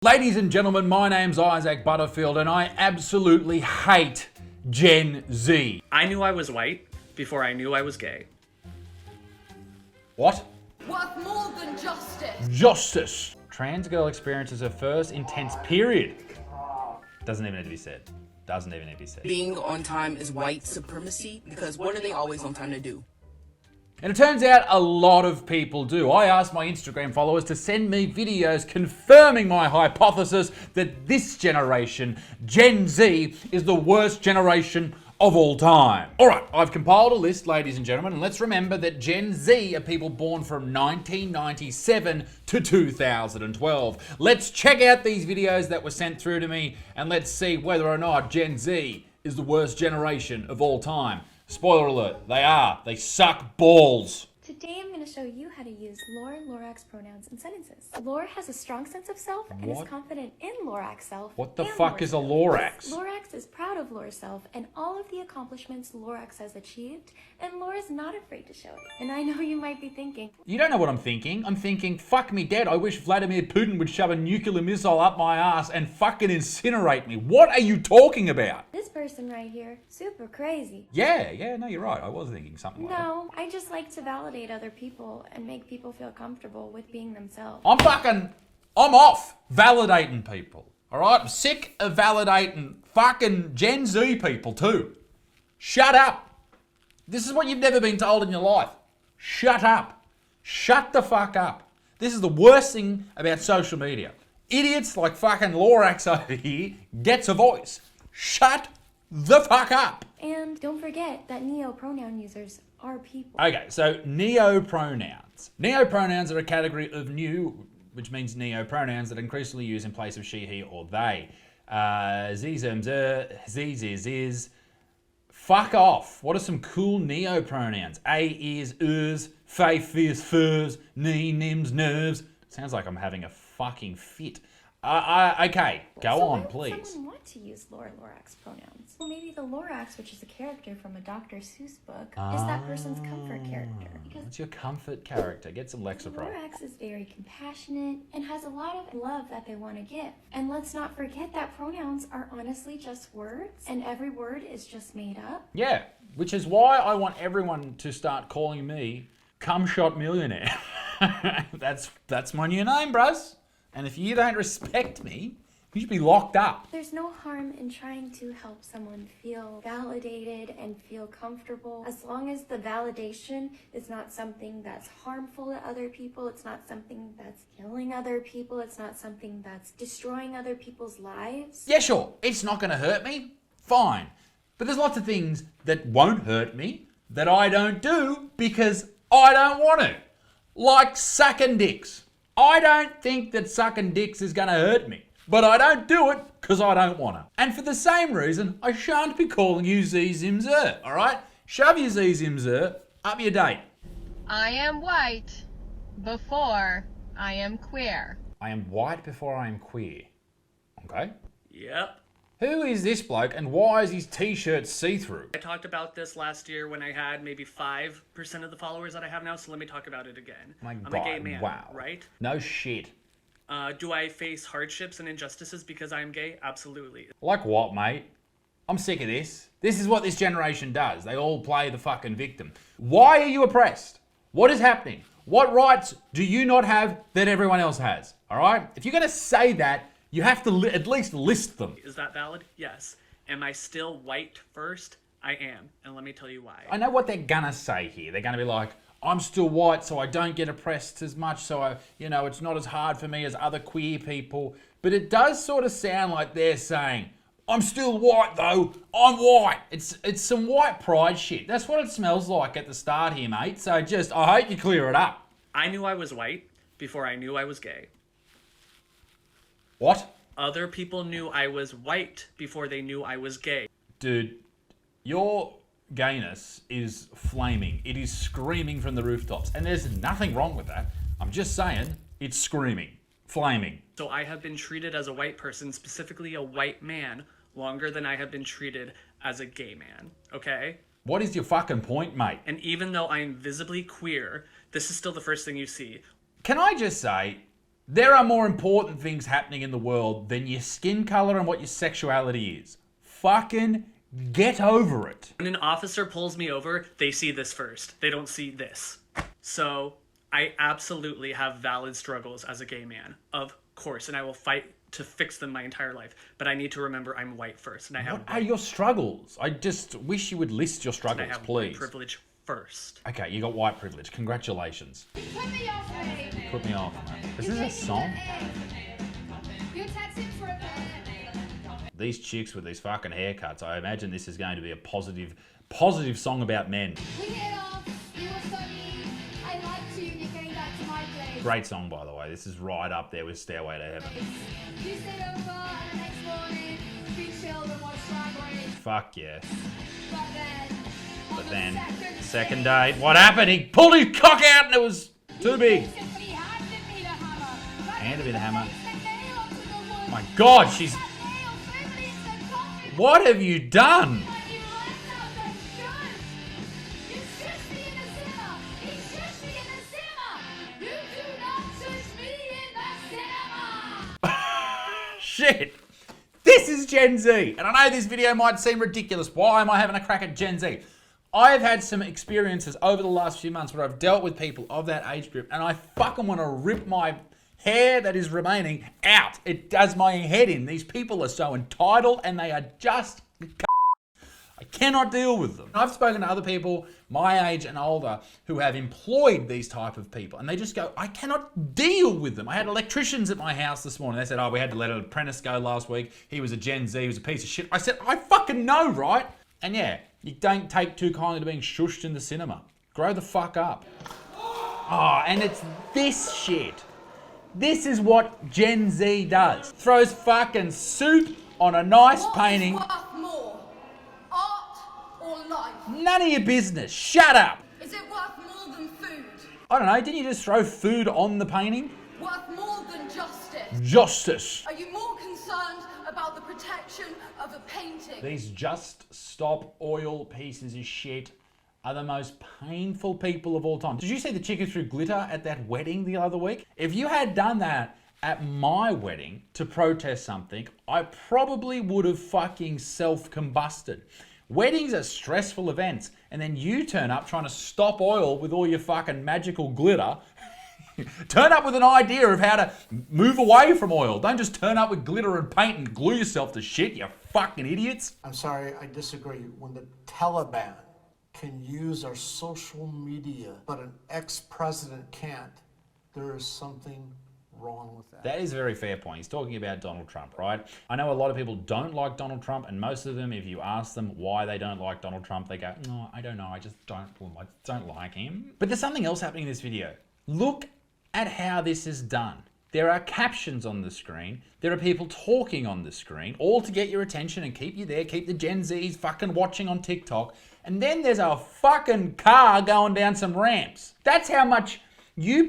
Ladies and gentlemen, my name's Isaac Butterfield and I absolutely hate Gen Z. I knew I was white before I knew I was gay. What? Worth more than justice. Justice. Trans girl experiences her first intense period. Doesn't even need to be said. Doesn't even need to be said. Being on time is white supremacy because what are they always on time to do? And it turns out a lot of people do. I asked my Instagram followers to send me videos confirming my hypothesis that this generation, Gen Z, is the worst generation of all time. All right, I've compiled a list, ladies and gentlemen, and let's remember that Gen Z are people born from 1997 to 2012. Let's check out these videos that were sent through to me and let's see whether or not Gen Z is the worst generation of all time. Spoiler alert, they are. They suck balls. Today I'm going to show you how to use Lorax pronouns in sentences. Lore has a strong sense of self and is confident in Lorax self. What the and fuck is a Lorax? Lorax is proud of Lore's self and all of the accomplishments Lorax has achieved, and Lore is not afraid to show it. And I know you might be thinking, You don't know what I'm thinking. I'm thinking, fuck me dead. I wish Vladimir Putin would shove a nuclear missile up my ass and fucking incinerate me. What are you talking about? this person right here, super crazy. Yeah, no, you're right. I was thinking something like that. No, I just like to validate other people and make people feel comfortable with being themselves. I'm off validating people. All right? I'm sick of validating fucking Gen Z people too. Shut up. This is what you've never been told in your life. Shut up. Shut the fuck up. This is the worst thing about social media. Idiots like fucking Lorax over here gets a voice. Shut the fuck up. And don't forget that neo-pronoun users are people. Okay, so neo-pronouns. Neo-pronouns are a category of new, which means neo-pronouns that are increasingly used in place of she, he, or they. Z, zum, zer, z, ziz, is. Fuck off. What are some cool neo-pronouns? A, is, fe, fizz, furs, knee, nims, nerves. Sounds like I'm having a fucking fit. Okay, go on, please. Why would someone want to use Lorax pronouns? Well, maybe the Lorax, which is a character from a Dr. Seuss book, is that person's comfort character. Because What's your comfort character? Get some Lexapro. Lorax is very compassionate and has a lot of love that they want to give. And let's not forget that pronouns are honestly just words, and every word is just made up. Yeah, which is why I want everyone to start calling me Cumshot Millionaire. That's my new name, bros. And if you don't respect me, you should be locked up. There's no harm in trying to help someone feel validated and feel comfortable, as long as the validation is not something that's harmful to other people, it's not something that's killing other people, it's not something that's destroying other people's lives. Yeah, sure, it's not going to hurt me. Fine. But there's lots of things that won't hurt me that I don't do because I don't want to. Like sucking dicks. I don't think that sucking dicks is going to hurt me. But I don't do it because I don't want to. And for the same reason, I shan't be calling you Z-Zim-Zer, all right? Shove your Z-Zim-Zer up your date. I am white before I am queer. I am white before I am queer. Okay. Yep. Who is this bloke and why is his t-shirt see-through? I talked about this last year when I had maybe 5% of the followers that I have now, so let me talk about it again. My I'm God, a gay man, wow. right? No shit. Do I face hardships and injustices because I'm gay? Absolutely. Like what, mate? I'm sick of this. This is what this generation does. They all play the fucking victim. Why are you oppressed? What is happening? What rights do you not have that everyone else has? All right? If you're going to say that, you have to at least list them. Is that valid? Yes. Am I still white first? I am. And let me tell you why. I know what they're going to say here. They're going to be like, I'm still white, so I don't get oppressed as much, so it's not as hard for me as other queer people. But it does sort of sound like they're saying, I'm still white though, I'm white. It's some white pride shit. That's what it smells like at the start here, mate. So I hope you clear it up. I knew I was white before I knew I was gay. What? Other people knew I was white before they knew I was gay. Dude, your gayness is flaming. It is screaming from the rooftops. And there's nothing wrong with that. I'm just saying, it's screaming, flaming. So I have been treated as a white person, specifically a white man, longer than I have been treated as a gay man, okay? What is your fucking point, mate? And even though I am visibly queer, this is still the first thing you see. Can I just say, There are more important things happening in the world than your skin color and what your sexuality is. Fucking get over it. When an officer pulls me over, they see this first. They don't see this. So I absolutely have valid struggles as a gay man, of course, and I will fight to fix them my entire life. But I need to remember I'm white first, and I have. What are your struggles? I just wish you would list your struggles, I have please. white privilege first. Okay, you got white privilege. Congratulations. Put me off, mate. Put me off, man. Is this a song? You're texting for a bit. These chicks with these fucking haircuts, I imagine this is going to be a positive song about men. We hit it off. You were funny. I liked you. You came back to my place. Great song, by the way. This is right up there with Stairway to Heaven. You stayed over and the next morning we chilled and watched Drag Race. Fuck yeah. But then, Second date, what happened? He pulled his cock out and it was too big. Handed me the hammer. My God, she's... What have you done? Shit. This is Gen Z. And I know this video might seem ridiculous. Why am I having a crack at Gen Z? I've had some experiences over the last few months where I've dealt with people of that age group and I fucking want to rip my hair that is remaining out. It does my head in. These people are so entitled and they are just... I cannot deal with them. I've spoken to other people my age and older who have employed these type of people and they just go, I cannot deal with them. I had electricians at my house this morning. They said, oh, we had to let an apprentice go last week. He was a Gen Z, he was a piece of shit. I said, I fucking know, right? And yeah, you don't take too kindly to being shushed in the cinema. Grow the fuck up. Oh, and it's this shit. This is what Gen Z does. Throws fucking soup on a nice painting. What's worth more? Art or life? None of your business. Shut up. Is it worth more than food? I don't know, didn't you just throw food on the painting? Worth more than justice? Justice. Are you more concerned about the protection of a painting? These Just Stop Oil pieces of shit are the most painful people of all time. Did you see the chick who threw glitter at that wedding the other week? If you had done that at my wedding to protest something, I probably would have fucking self-combusted. Weddings are stressful events, and then you turn up trying to stop oil with all your fucking magical glitter. Turn up with an idea of how to move away from oil. Don't just turn up with glitter and paint and glue yourself to shit, you fucking idiots. I'm sorry, I disagree. When the Taliban can use our social media, but an ex-president can't, there is something wrong with that. That is a very fair point. He's talking about Donald Trump, right? I know a lot of people don't like Donald Trump, and most of them, if you ask them why they don't like Donald Trump, they go, no, I don't know, I just don't like him. But there's something else happening in this video. Look at how this is done. There are captions on the screen. There are people talking on the screen, all to get your attention and keep you there, keep the Gen Zs fucking watching on TikTok. And then there's a fucking car going down some ramps. That's how much you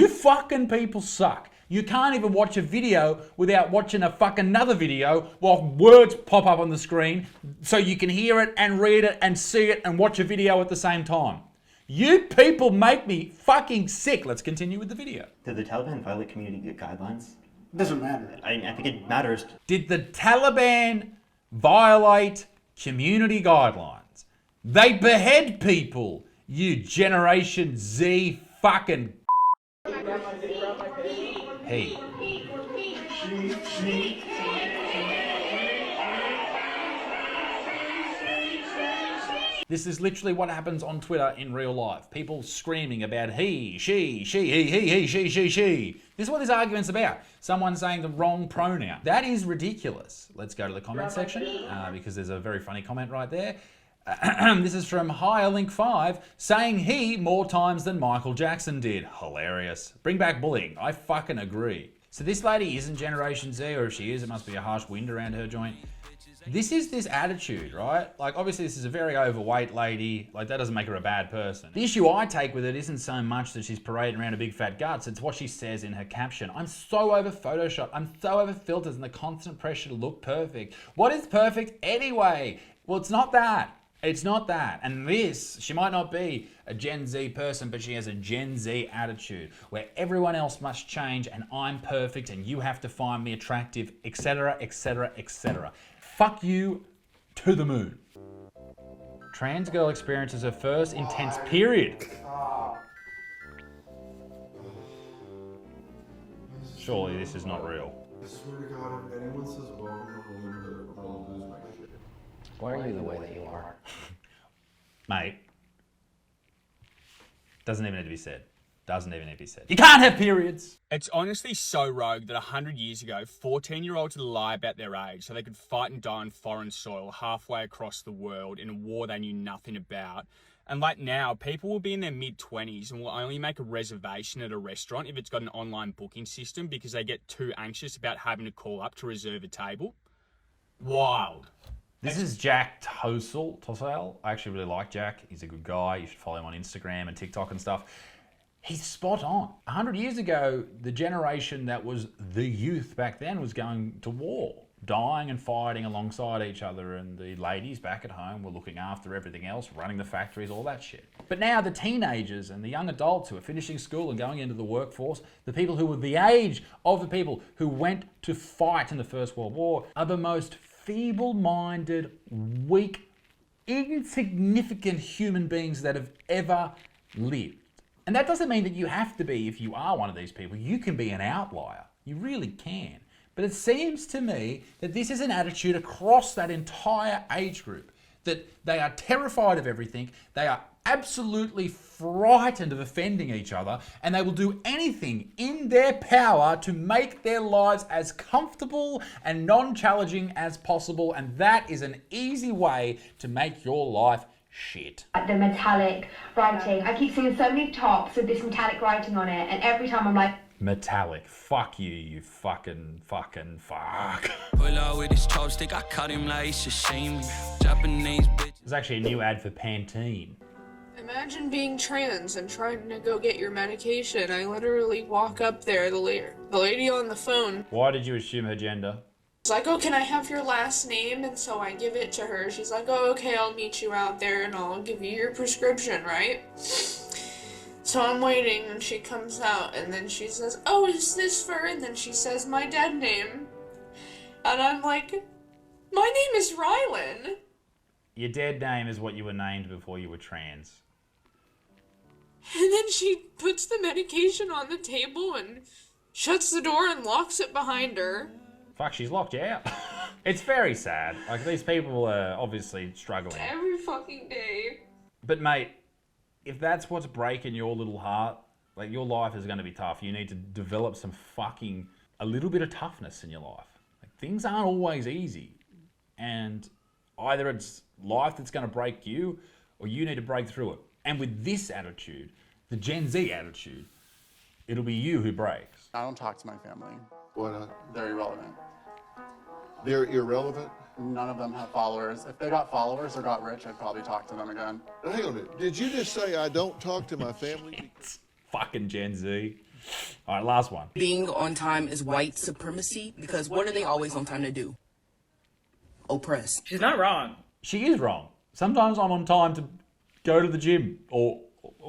fucking people suck. You can't even watch a video without watching a fucking another video while words pop up on the screen so you can hear it and read it and see it and watch a video at the same time. You people make me fucking sick. Let's continue with the video. Did the Taliban violate community guidelines? It doesn't matter. I think it matters. Did the Taliban violate community guidelines? They behead people, you Generation Z fucking... Hey. This is literally what happens on Twitter in real life. People screaming about he, she, he, she. This is what this argument's about. Someone saying the wrong pronoun. That is ridiculous. Let's go to the comment section because there's a very funny comment right there. This is from HireLink5 saying he more times than Michael Jackson did. Hilarious. Bring back bullying. I fucking agree. So this lady isn't Generation Z, or if she is, it must be a harsh wind around her joint. This is this attitude, right? Like, obviously this is a very overweight lady. Like, that doesn't make her a bad person. The issue I take with it isn't so much that she's parading around her big fat guts. It's what she says in her caption. I'm so over Photoshop. I'm so over filters and the constant pressure to look perfect. What is perfect anyway? Well, it's not that. It's not that. And this, she might not be a Gen Z person, but she has a Gen Z attitude where everyone else must change and I'm perfect and you have to find me attractive, etc., etc., etc. Fuck you to the moon. Trans girl experiences her first intense period. Surely this is not real. I swear to God, if anyone says welcome to womanhood, I'm gonna lose my shit. Why are you the way that you are? Mate. Doesn't even need to be said. Doesn't even need to be said. You can't have periods! It's honestly so rogue that 100 years ago, 14-year-olds would lie about their age so they could fight and die on foreign soil halfway across the world in a war they knew nothing about. And like now, people will be in their mid-20s and will only make a reservation at a restaurant if it's got an online booking system because they get too anxious about having to call up to reserve a table. Wild. This is Jack Tossell. I actually really like Jack. He's a good guy. You should follow him on Instagram and TikTok and stuff. He's spot on. 100 years ago, the generation that was the youth back then was going to war, dying and fighting alongside each other, and the ladies back at home were looking after everything else, running the factories, all that shit. But now the teenagers and the young adults who are finishing school and going into the workforce, the people who were the age of the people who went to fight in the First World War, are the most feeble-minded, weak, insignificant human beings that have ever lived. And that doesn't mean that you have to be, if you are one of these people, you can be an outlier. You really can. But it seems to me that this is an attitude across that entire age group, that they are terrified of everything, they are absolutely frightened of offending each other, and they will do anything in their power to make their lives as comfortable and non-challenging as possible, and that is an easy way to make your life shit. The metallic writing. I keep seeing so many tops with this metallic writing on it, and every time I'm like, metallic. Fuck you, you fucking fuck. Pull out with his chopstick, I cut him like he's ashamed. Japanese bitch. There's actually a new ad for Pantene. Imagine being trans and trying to go get your medication. I literally walk up there, the lady on the phone. Why did you assume her gender? She's like, oh, can I have your last name? And so I give it to her. She's like, oh, okay, I'll meet you out there and I'll give you your prescription, right? So I'm waiting and she comes out and then she says, oh, is this for? And then she says my dead name. And I'm like, my name is Rylan. Your dead name is what you were named before you were trans. And then she puts the medication on the table and shuts the door and locks it behind her. Fuck, she's locked you out. It's very sad. Like, these people are obviously struggling. Every fucking day. But mate, if that's what's breaking your little heart, like, your life is going to be tough. You need to develop a little bit of toughness in your life. Like, things aren't always easy. And either it's life that's going to break you, or you need to break through it. And with this attitude, the Gen Z attitude, it'll be you who breaks. I don't talk to my family. Why not? They're irrelevant. They're irrelevant? None of them have followers. If they got followers or got rich, I'd probably talk to them again. Hang on a minute. Did you just say I don't talk to my family? Fucking Gen Z. All right, last one. Being on time is white supremacy because what are they always on time to do? Oppress. She's not wrong. She is wrong. Sometimes I'm on time to go to the gym or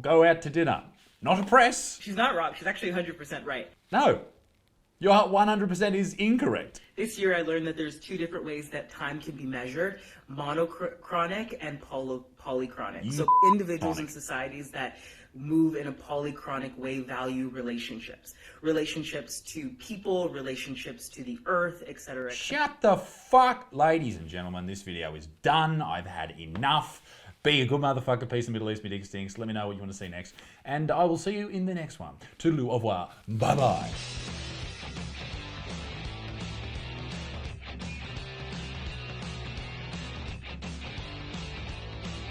go out to dinner. Not oppress. She's not wrong. She's actually 100% right. No. Your 100% is incorrect. This year I learned that there's two different ways that time can be measured, monochronic and polychronic. So individuals and societies that move in a polychronic way value relationships. Relationships to people, relationships to the earth, etc. Shut the fuck. Ladies and gentlemen, this video is done. I've had enough. Be a good motherfucker. Peace in the Middle East. Me dick stinks. Let me know what you want to see next. And I will see you in the next one. Toodaloo, au revoir. Bye-bye.